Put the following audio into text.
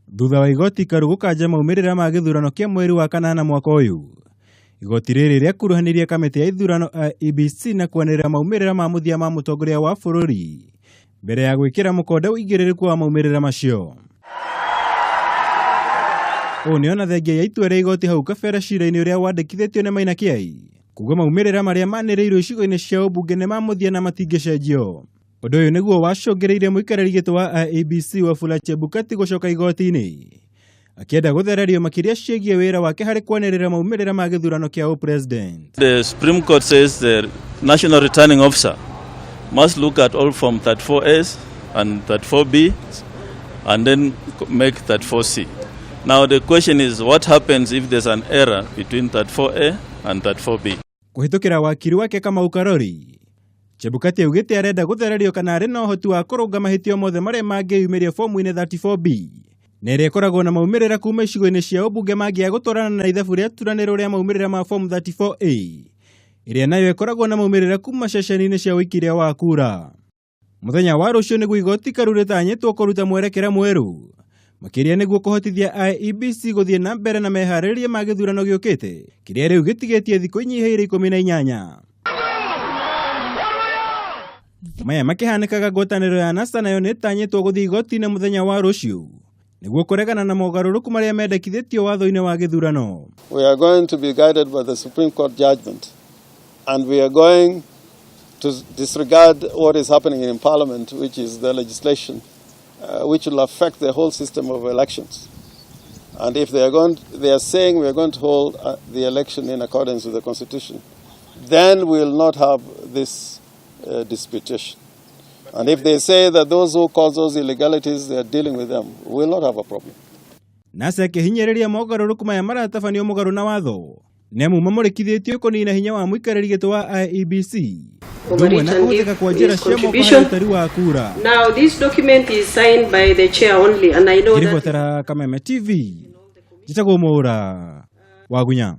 Thutha wa igoti ikaru gukanja maumirira ma githurano kia mweri wa kanana mwaka uyu, igoti riri riakuruhanirie kamiti ya ithurano IEBC na kwanirira maumirira ma muthia ma mutongoria wa bururi mbere ya gwikira mukonde uigiririku wa maumirira macio. Oni ona thengia ya itua ria igoti hau kabere ciira-ini uria wandikithitio ni mahanikite kuga maumirira maria maniriirwo icigo-ini cia ubunge ni ma muthia na matingicenjio. Undu uyu niguo wacungireire muikariri giti wa IEBC Wafula Chebukati gucoka igoti-ini akienda guthererio makiria ciigie wira wake hari kwanirira maumirira ma githurano kia upresident. The Supreme Court says the National Returning Officer must look at all Form 34As and 34B and then make 34C. Now the question is, what happens if there's an error between 34A and 34B? Kuhitukira wakiri wake kama ukarori, Chebukati augite arenda guthererio kana ari na uhoti wa kurunga mahitio mothe maria mangiyumiria fomu-ini 34B na iria ikoragwo na maumirira kuma icigo-ini cia ubunge mangia gutwarana na ithabu ria turaniro ria maumirira ma fomu 34A iria nayo ikoragwo na maumirira kuma ceceni-ini cia wikiria wa kura. Muthenya wa ruciu niguo igoti ikaru ritanyitwo kuruta mwerekera mweru makiria niguo kuhotithia IEBC guthie na mbere na meharĩrĩria ma githurano giukite kiria riu gitigetie thiku inyiheire 18. Maya makihanikaga ngwataniro ya NASA nayo nitanyitwo guthie igoti-ini muthenya wa ruciu niguo kuregana na mogaruruku maria mendekithitio watho-ini wa githurano. We are going to be guided by the Supreme Court judgment, and we are going to disregard what is happening in Parliament, which is the legislation which will affect the whole system of elections. And if they are saying we are going to hold the election in accordance with the Constitution, then we will not have this disputation. And if they say that those who cause those illegalities, they are dealing with them, we will not have a problem. NASA kihinyiriria mogaruruku maya maratabanio mugaru na watho nemu mamurikithitio kunina hinya wa muikariri giti wa IEBC. Now this document is signed by the chair only, and I know that Kameme TV Jitagwo Mura Wagunya.